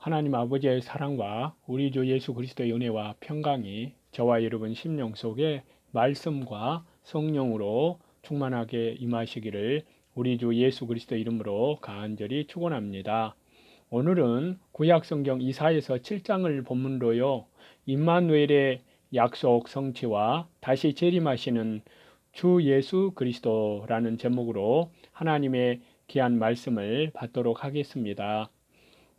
하나님 아버지의 사랑과 우리 주 예수 그리스도의 은혜와 평강이 저와 여러분 심령 속에 말씀과 성령으로 충만하게 임하시기를 우리 주 예수 그리스도 이름으로 간절히 축원합니다. 오늘은 구약 성경 이사야서 7장을 본문으로요. 임마누엘의 약속 성취와 다시 재림하시는 주 예수 그리스도라는 제목으로 하나님의 귀한 말씀을 받도록 하겠습니다.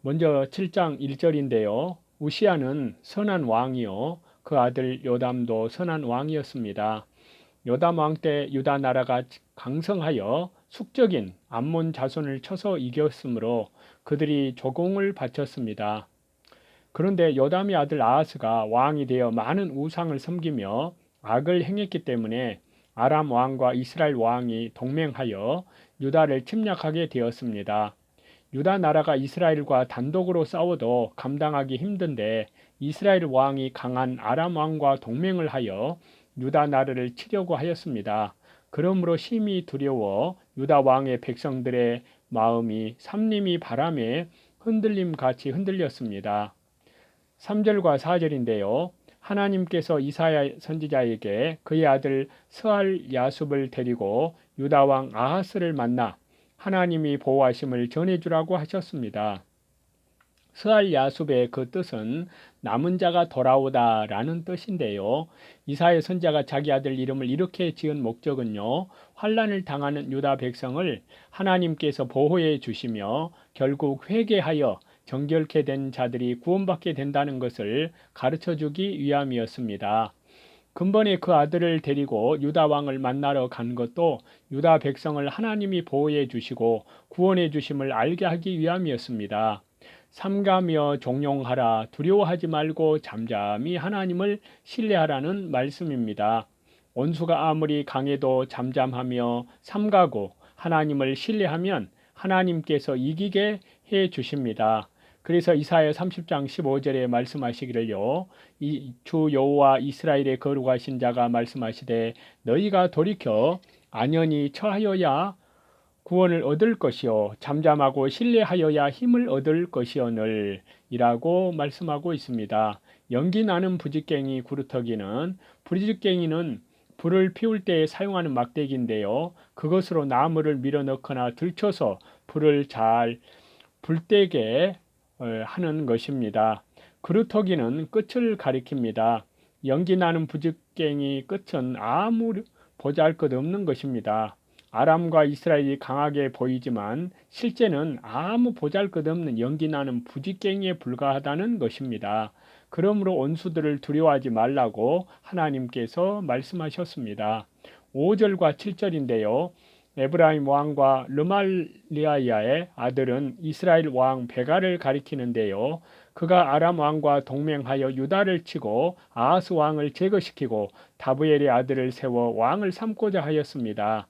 먼저 7장 1절인데요. 우시야는 선한 왕이요 그 아들 요담도 선한 왕이었습니다. 요담 왕 때 유다 나라가 강성하여 숙적인 암몬 자손을 쳐서 이겼으므로 그들이 조공을 바쳤습니다. 그런데 요담의 아들 아하스가 왕이 되어 많은 우상을 섬기며 악을 행했기 때문에 아람 왕과 이스라엘 왕이 동맹하여 유다를 침략하게 되었습니다. 유다 나라가 이스라엘과 단독으로 싸워도 감당하기 힘든데 이스라엘 왕이 강한 아람 왕과 동맹을 하여 유다 나라를 치려고 하였습니다. 그러므로 심히 두려워 유다 왕의 백성들의 마음이 삼림이 바람에 흔들림 같이 흔들렸습니다. 3절과 4절인데요. 하나님께서 이사야 선지자에게 그의 아들 스알 야숲을 데리고 유다 왕 아하스를 만나 하나님이 보호하심을 전해주라고 하셨습니다. 스알 야숲의 그 뜻은 남은 자가 돌아오다 라는 뜻인데요. 이사야 선지자가 자기 아들 이름을 이렇게 지은 목적은요. 환난을 당하는 유다 백성을 하나님께서 보호해 주시며 결국 회개하여 정결케 된 자들이 구원받게 된다는 것을 가르쳐주기 위함이었습니다. 근본에 그 아들을 데리고 유다 왕을 만나러 간 것도 유다 백성을 하나님이 보호해 주시고 구원해 주심을 알게 하기 위함이었습니다. 삼가며 종용하라, 두려워하지 말고 잠잠히 하나님을 신뢰하라는 말씀입니다. 원수가 아무리 강해도 잠잠하며 삼가고 하나님을 신뢰하면 하나님께서 이기게 해 주십니다. 그래서 이사야 30장 15절에 말씀하시기를요. 이 주 여호와 이스라엘의 거룩하신 자가 말씀하시되 너희가 돌이켜 안연히 처하여야 구원을 얻을 것이요 잠잠하고 신뢰하여야 힘을 얻을 것이오늘 이라고 말씀하고 있습니다. 연기 나는 부직갱이 구루터기는 부직갱이는 불을 피울 때 사용하는 막대기인데요. 그것으로 나무를 밀어넣거나 들쳐서 불을 잘 불때게 하는 것입니다. 그루터기는 끝을 가리킵니다. 연기 나는 부직갱이 끝은 아무 보잘것없는 것입니다. 아람과 이스라엘이 강하게 보이지만 실제는 아무 보잘것없는 연기 나는 부직갱이에 불과하다는 것입니다. 그러므로 원수들을 두려워하지 말라고 하나님께서 말씀하셨습니다. 5절과 7절인데요. 에브라임 왕과 르말리아야의 아들은 이스라엘 왕 베가를 가리키는데요. 그가 아람 왕과 동맹하여 유다를 치고 아하스 왕을 제거시키고 다브엘의 아들을 세워 왕을 삼고자 하였습니다.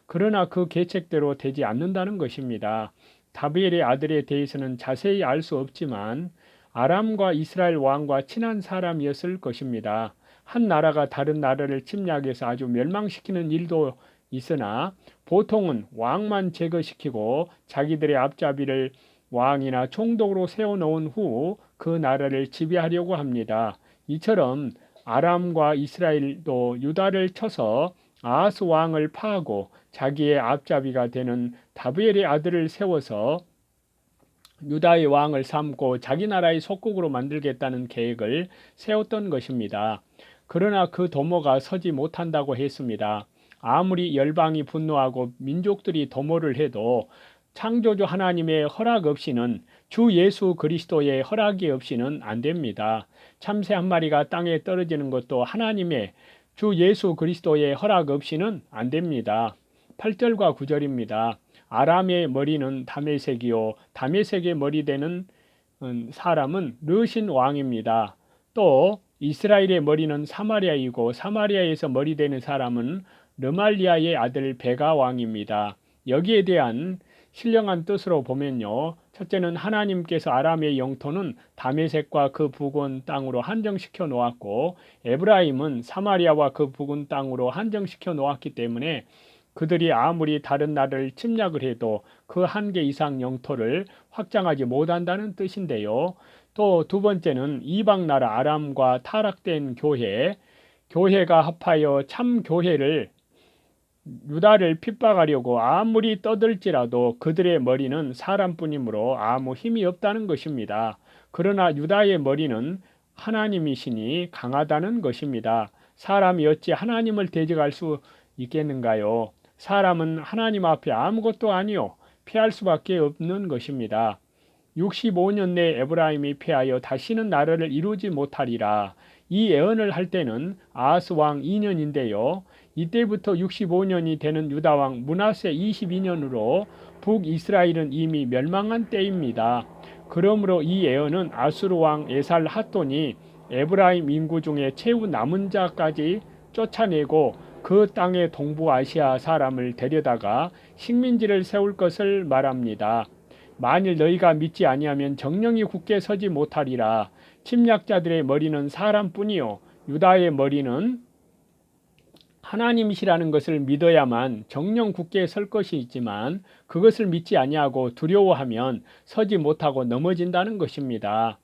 그러나 그 계책대로 되지 않는다는 것입니다. 다브엘의 아들에 대해서는 자세히 알 수 없지만 아람과 이스라엘 왕과 친한 사람이었을 것입니다. 한 나라가 다른 나라를 침략해서 아주 멸망시키는 일도 있으나 보통은 왕만 제거시키고 자기들의 앞잡이를 왕이나 총독으로 세워놓은 후 그 나라를 지배하려고 합니다. 이처럼 아람과 이스라엘도 유다를 쳐서 아하스 왕을 파하고 자기의 앞잡이가 되는 다브엘의 아들을 세워서 유다의 왕을 삼고 자기 나라의 속국으로 만들겠다는 계획을 세웠던 것입니다. 그러나 그 도모가 서지 못한다고 했습니다. 아무리 열방이 분노하고 민족들이 도모를 해도 창조주 하나님의 허락 없이는 주 예수 그리스도의 허락이 없이는 안 됩니다. 참새 한 마리가 땅에 떨어지는 것도 하나님의 주 예수 그리스도의 허락 없이는 안 됩니다. 8절과 9절입니다. 아람의 머리는 다메섹이요 다메섹의 머리 되는 사람은 르신 왕입니다. 또 이스라엘의 머리는 사마리아이고 사마리아에서 머리 되는 사람은 르말리아의 아들 베가 왕입니다. 여기에 대한 신령한 뜻으로 보면요. 첫째는 하나님께서 아람의 영토는 다메섹과 그 부근 땅으로 한정시켜 놓았고 에브라임은 사마리아와 그 부근 땅으로 한정시켜 놓았기 때문에 그들이 아무리 다른 나라를 침략을 해도 그 한계 이상 영토를 확장하지 못한다는 뜻인데요. 또 두 번째는 이방 나라 아람과 타락된 교회가 합하여 참 교회를 유다를 핍박하려고 아무리 떠들지라도 그들의 머리는 사람뿐이므로 아무 힘이 없다는 것입니다. 그러나 유다의 머리는 하나님이시니 강하다는 것입니다. 사람이 어찌 하나님을 대적할 수 있겠는가요? 사람은 하나님 앞에 아무것도 아니요 피할 수밖에 없는 것입니다. 65년 내 에브라임이 패하여 다시는 나라를 이루지 못하리라. 이 예언을 할 때는 아하스 왕 2년인데요. 이때부터 65년이 되는 유다 왕 므낫세 22년으로 북이스라엘은 이미 멸망한 때입니다. 그러므로 이 예언은 아수르 왕 에살 핫돈이 에브라임 인구 중에 최후 남은 자까지 쫓아내고 그 땅의 동부아시아 사람을 데려다가 식민지를 세울 것을 말합니다. 만일 너희가 믿지 아니하면 정령이 굳게 서지 못하리라. 침략자들의 머리는 사람뿐이요 유다의 머리는 하나님이시라는 것을 믿어야만 정령 굳게 설 것이 있지만 그것을 믿지 아니하고 두려워하면 서지 못하고 넘어진다는 것입니다.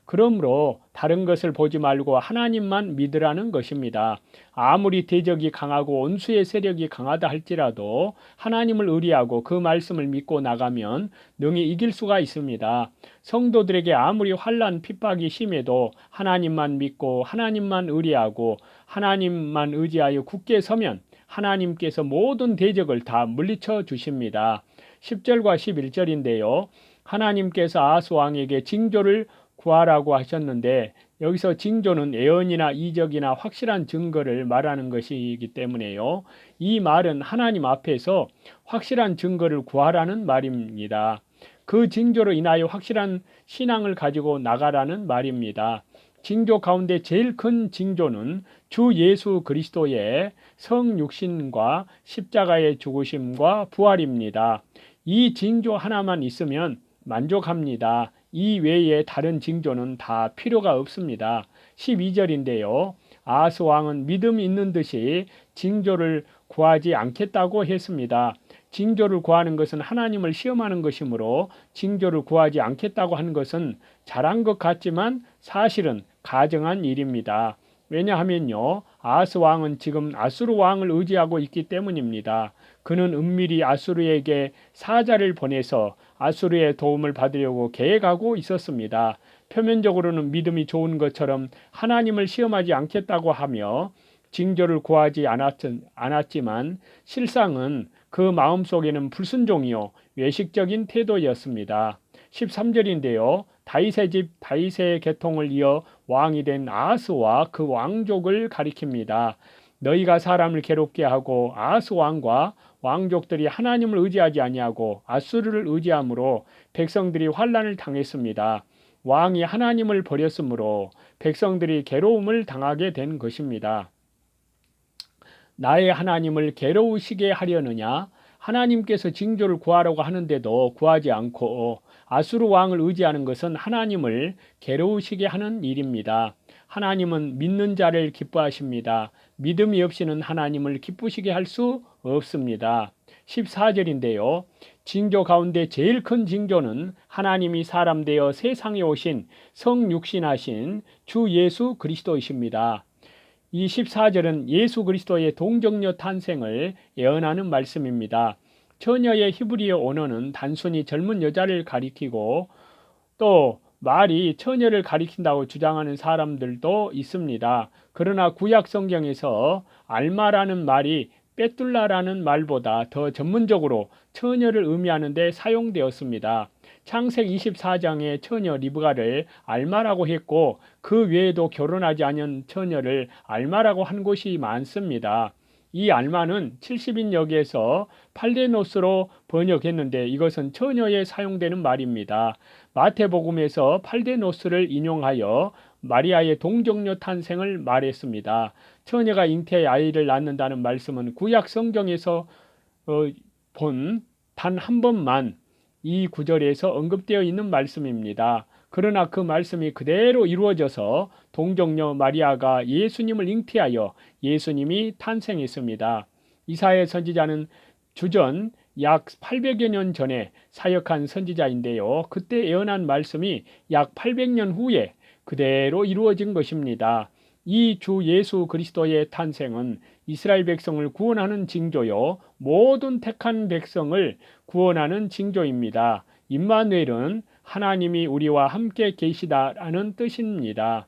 그러므로 다른 것을 보지 말고 하나님만 믿으라는 것입니다. 아무리 대적이 강하고 원수의 세력이 강하다 할지라도 하나님을 의리하고 그 말씀을 믿고 나가면 능히 이길 수가 있습니다. 성도들에게 아무리 환난 핍박이 심해도 하나님만 믿고 하나님만 의리하고 하나님만 의지하여 굳게 서면 하나님께서 모든 대적을 다 물리쳐 주십니다. 10절과 11절인데요. 하나님께서 아하스 왕에게 징조를 구하라고 하셨는데 여기서 징조는 예언이나 이적이나 확실한 증거를 말하는 것이기 때문에요. 이 말은 하나님 앞에서 확실한 증거를 구하라는 말입니다. 그 징조로 인하여 확실한 신앙을 가지고 나가라는 말입니다. 징조 가운데 제일 큰 징조는 주 예수 그리스도의 성육신과 십자가의 죽으심과 부활입니다. 이 징조 하나만 있으면 만족합니다. 이 외에 다른 징조는 다 필요가 없습니다. 12절인데요. 아하스 왕은 믿음이 있는 듯이 징조를 구하지 않겠다고 했습니다. 징조를 구하는 것은 하나님을 시험하는 것이므로 징조를 구하지 않겠다고 하는 것은 잘한 것 같지만 사실은 가정한 일입니다. 왜냐하면요. 아하스 왕은 지금 아수르 왕을 의지하고 있기 때문입니다. 그는 은밀히 아수르에게 사자를 보내서 아수르의 도움을 받으려고 계획하고 있었습니다. 표면적으로는 믿음이 좋은 것처럼 하나님을 시험하지 않겠다고 하며 징조를 구하지 않았지만 실상은 그 마음속에는 불순종이요 외식적인 태도였습니다. 13절인데요. 다윗의 집 다윗의 계통을 이어 왕이 된 아하스와 그 왕족을 가리킵니다. 너희가 사람을 괴롭게 하고 아하스 왕과 왕족들이 하나님을 의지하지 아니하고 아수르를 의지함으로 백성들이 환난을 당했습니다. 왕이 하나님을 버렸으므로 백성들이 괴로움을 당하게 된 것입니다. 나의 하나님을 괴로우시게 하려느냐? 하나님께서 징조를 구하라고 하는데도 구하지 않고 아수르 왕을 의지하는 것은 하나님을 괴로우시게 하는 일입니다. 하나님은 믿는 자를 기뻐하십니다. 믿음이 없이는 하나님을 기쁘시게 할 수 없습니다. 14절인데요. 징조 가운데 제일 큰 징조는 하나님이 사람 되어 세상에 오신 성육신하신 주 예수 그리스도이십니다. 이 14절은 예수 그리스도의 동정녀 탄생을 예언하는 말씀입니다. 처녀의 히브리어 언어는 단순히 젊은 여자를 가리키고 또 말이 처녀를 가리킨다고 주장하는 사람들도 있습니다. 그러나 구약 성경에서 알마라는 말이 빼둘라라는 말보다 더 전문적으로 처녀를 의미하는 데 사용되었습니다. 창세기 24장의 처녀 리브가를 알마라고 했고 그 외에도 결혼하지 않은 처녀를 알마라고 한 곳이 많습니다. 이 알마는 70인역에서 팔데노스로 번역했는데 이것은 처녀에 사용되는 말입니다. 마태복음에서 팔데노스를 인용하여 마리아의 동정녀 탄생을 말했습니다. 처녀가 잉태의 아이를 낳는다는 말씀은 구약 성경에서 본 단 한 번만 이 구절에서 언급되어 있는 말씀입니다. 그러나 그 말씀이 그대로 이루어져서 동정녀 마리아가 예수님을 잉태하여 예수님이 탄생했습니다. 이사야 선지자는 주전 약 800여 년 전에 사역한 선지자인데요. 그때 예언한 말씀이 약 800년 후에 그대로 이루어진 것입니다. 이 주 예수 그리스도의 탄생은 이스라엘 백성을 구원하는 징조요, 모든 택한 백성을 구원하는 징조입니다. 임마누엘은 하나님이 우리와 함께 계시다라는 뜻입니다.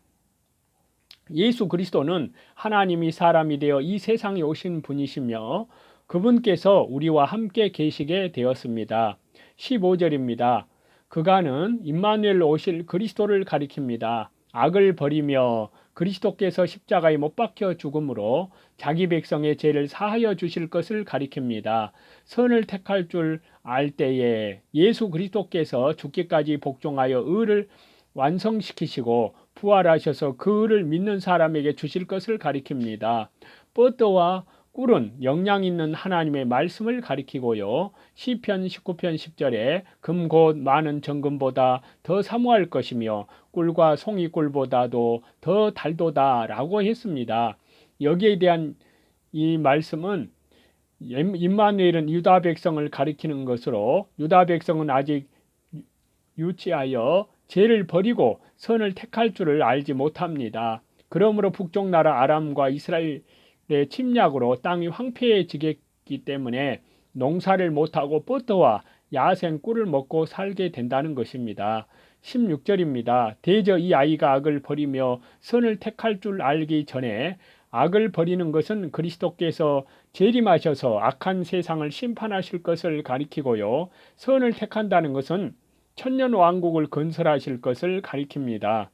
예수 그리스도는 하나님이 사람이 되어 이 세상에 오신 분이시며 그분께서 우리와 함께 계시게 되었습니다. 15절입니다. 그가는 임마누엘 오실 그리스도를 가리킵니다. 악을 버리며 그리스도께서 십자가에 못 박혀 죽음으로 자기 백성의 죄를 사하여 주실 것을 가리킵니다. 선을 택할 줄 알 때에 예수 그리스도께서 죽기까지 복종하여 의를 완성시키시고 부활하셔서 그 의를 믿는 사람에게 주실 것을 가리킵니다. 버터와 꿀은 영양 있는 하나님의 말씀을 가리키고요. 시편 19편 10절에 금 곧 많은 정금보다 더 사모할 것이며 꿀과 송이꿀보다도 더 달도다 라고 했습니다. 여기에 대한 이 말씀은 임마누엘은 유다 백성을 가리키는 것으로 유다 백성은 아직 유치하여 죄를 버리고 선을 택할 줄을 알지 못합니다. 그러므로 북쪽 나라 아람과 이스라엘의 침략으로 땅이 황폐해지겠기 때문에 농사를 못하고 버터와 야생 꿀을 먹고 살게 된다는 것입니다. 16절입니다. 대저 이 아이가 악을 버리며 선을 택할 줄 알기 전에 악을 버리는 것은 그리스도께서 재림하셔서 악한 세상을 심판하실 것을 가리키고요. 선을 택한다는 것은 천년 왕국을 건설하실 것을 가리킵니다.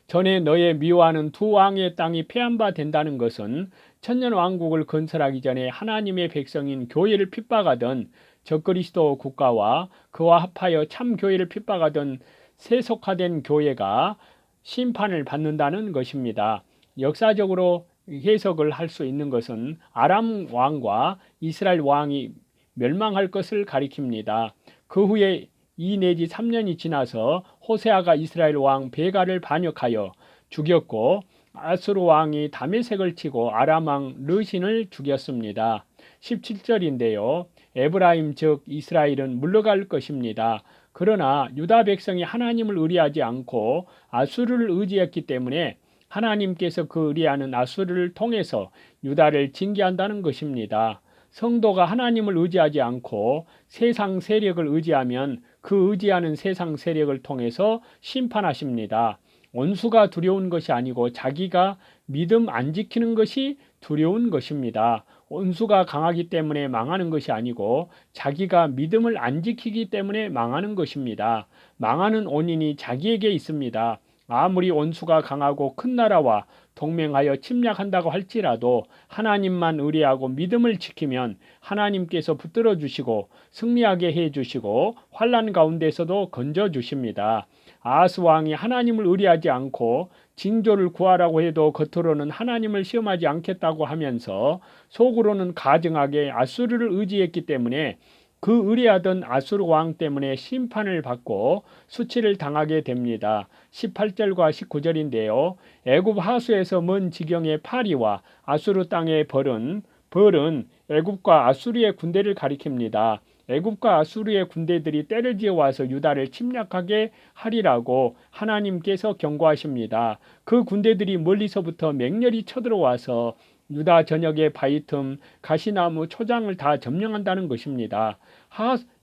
전에 너의 미워하는 두 왕의 땅이 패한 바 된다는 것은 천년 왕국을 건설하기 전에 하나님의 백성인 교회를 핍박하던 적그리스도 국가와 그와 합하여 참 교회를 핍박하던 세속화된 교회가 심판을 받는다는 것입니다. 역사적으로 해석을 할 수 있는 것은 아람 왕과 이스라엘 왕이 멸망할 것을 가리킵니다. 그 후에 2 내지 3년이 지나서 호세아가 이스라엘 왕 베가를 반역하여 죽였고 아수르 왕이 다메섹을 치고 아람 왕 르신을 죽였습니다. 17절인데요. 에브라임 즉 이스라엘은 물러갈 것입니다. 그러나 유다 백성이 하나님을 의뢰하지 않고 아수르를 의지했기 때문에 하나님께서 그 의뢰하는 아수르를 통해서 유다를 징계한다는 것입니다. 성도가 하나님을 의지하지 않고 세상 세력을 의지하면 그 의지하는 세상 세력을 통해서 심판하십니다. 원수가 두려운 것이 아니고 자기가 믿음 안 지키는 것이 두려운 것입니다. 원수가 강하기 때문에 망하는 것이 아니고 자기가 믿음을 안 지키기 때문에 망하는 것입니다. 망하는 원인이 자기에게 있습니다. 아무리 원수가 강하고 큰 나라와 동맹하여 침략한다고 할지라도 하나님만 의뢰하고 믿음을 지키면 하나님께서 붙들어 주시고 승리하게 해 주시고 환난 가운데서도 건져 주십니다. 아하스 왕이 하나님을 의뢰하지 않고 징조를 구하라고 해도 겉으로는 하나님을 시험하지 않겠다고 하면서 속으로는 가증하게 아수르를 의지했기 때문에 그 의뢰하던 아수르 왕 때문에 심판을 받고 수치를 당하게 됩니다. 18절과 19절인데요. 애굽 하수에서 먼 지경의 파리와 아수르 땅의 벌은 애굽과 아수르의 군대를 가리킵니다. 애굽과 아수르의 군대들이 때를 지어 와서 유다를 침략하게 하리라고 하나님께서 경고하십니다. 그 군대들이 멀리서부터 맹렬히 쳐들어와서 유다 전역의 바위 틈, 가시나무, 초장을 다 점령한다는 것입니다.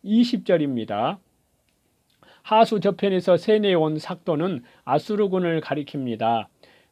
20절입니다. 하수 저편에서 세내온 삭도는 아수르군을 가리킵니다.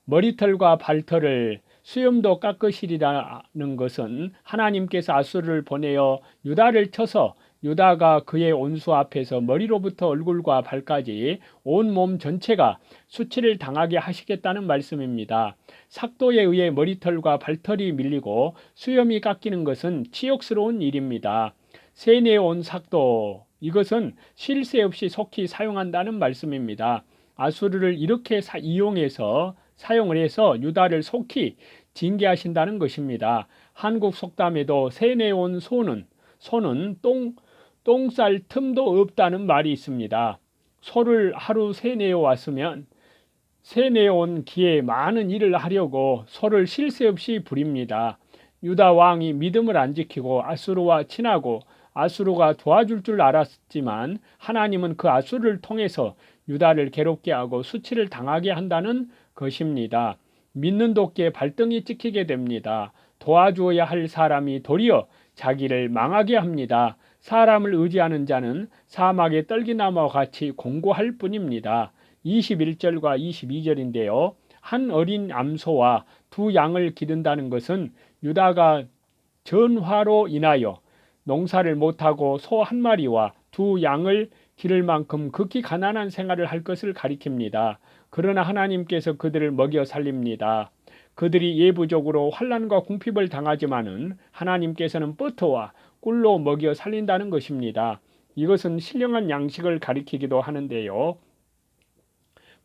머리털과 발털을 수염도 깎으시리라는 것은 하나님께서 아수르를 보내어 유다를 쳐서 유다가 그의 온수 앞에서 머리로부터 얼굴과 발까지 온 몸 전체가 수치를 당하게 하시겠다는 말씀입니다. 삭도에 의해 머리털과 발털이 밀리고 수염이 깎이는 것은 치욕스러운 일입니다. 세내온 삭도, 이것은 쉴 새 없이 속히 사용한다는 말씀입니다. 아수르를 이렇게 사용을 해서 유다를 속히 징계하신다는 것입니다. 한국 속담에도 세내온 소는 똥쌀 틈도 없다는 말이 있습니다. 소를 하루 세내어 왔으면 세내온 기에 많은 일을 하려고 소를 쉴 새 없이 부립니다. 유다 왕이 믿음을 안 지키고 아수르와 친하고 아수르가 도와줄 줄 알았지만 하나님은 그 아수르를 통해서 유다를 괴롭게 하고 수치를 당하게 한다는 것입니다. 믿는 도끼에 발등이 찍히게 됩니다. 도와주어야 할 사람이 도리어 자기를 망하게 합니다. 사람을 의지하는 자는 사막의 떨기나무와 같이 공고할 뿐입니다. 21절과 22절인데요. 한 어린 암소와 두 양을 기른다는 것은 유다가 전화로 인하여 농사를 못하고 소 한 마리와 두 양을 기를 만큼 극히 가난한 생활을 할 것을 가리킵니다. 그러나 하나님께서 그들을 먹여 살립니다. 그들이 예부적으로 환난과 궁핍을 당하지만은 하나님께서는 버터와 꿀로 먹여 살린다는 것입니다. 이것은 신령한 양식을 가리키기도 하는데요.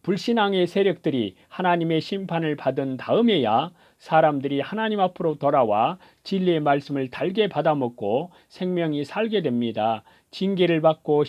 불신앙의 세력들이 하나님의 심판을 받은 다음에야 사람들이 하나님 앞으로 돌아와 진리의 말씀을 달게 받아먹고 생명이 살게 됩니다. 징계를 받고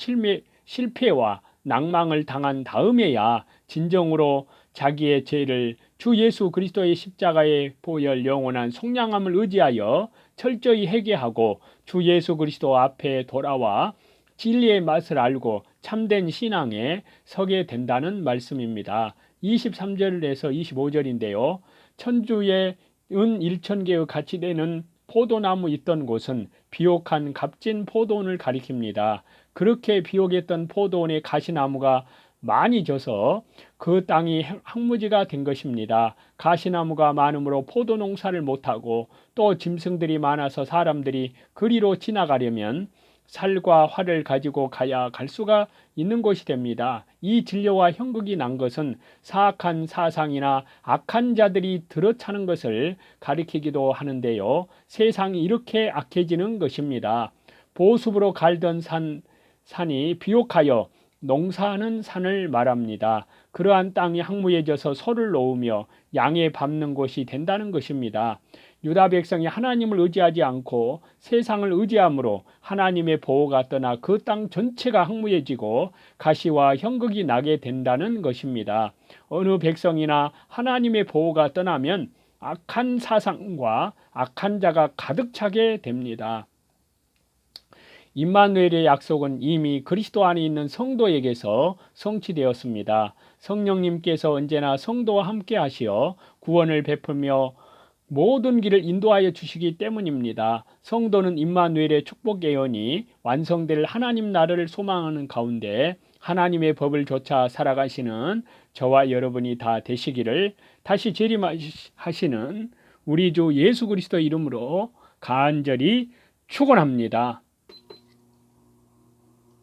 실패와 낭망을 당한 다음에야 진정으로 자기의 죄를 주 예수 그리스도의 십자가의 보혈 영원한 속량함을 의지하여 철저히 회개하고 주 예수 그리스도 앞에 돌아와 진리의 맛을 알고 참된 신앙에 서게 된다는 말씀입니다. 23절에서 25절인데요. 천주에 은 1,000개의 가치 되는 포도나무 있던 곳은 비옥한 값진 포도원을 가리킵니다. 그렇게 비옥했던 포도원의 가시나무가 많이 져서 그 땅이 황무지가 된 것입니다. 가시나무가 많으므로 포도 농사를 못하고 또 짐승들이 많아서 사람들이 그리로 지나가려면 살과 활을 가지고 가야 갈 수가 있는 곳이 됩니다. 이 진료와 형극이 난 것은 사악한 사상이나 악한 자들이 들어차는 것을 가리키기도 하는데요. 세상이 이렇게 악해지는 것입니다. 보습으로 갈던 산이 비옥하여 농사하는 산을 말합니다. 그러한 땅이 황무해져서 소를 놓으며 양에 밟는 곳이 된다는 것입니다. 유다 백성이 하나님을 의지하지 않고 세상을 의지함으로 하나님의 보호가 떠나 그 땅 전체가 황무해지고 가시와 형극이 나게 된다는 것입니다. 어느 백성이나 하나님의 보호가 떠나면 악한 사상과 악한 자가 가득 차게 됩니다. 임마누엘의 약속은 이미 그리스도 안에 있는 성도에게서 성취되었습니다. 성령님께서 언제나 성도와 함께 하시어 구원을 베풀며 모든 길을 인도하여 주시기 때문입니다. 성도는 임마누엘의 축복 예언이 완성될 하나님 나라를 소망하는 가운데 하나님의 법을 좇아 살아가시는 저와 여러분이 다 되시기를 다시 재림하시는 우리 주 예수 그리스도 이름으로 간절히 축원합니다.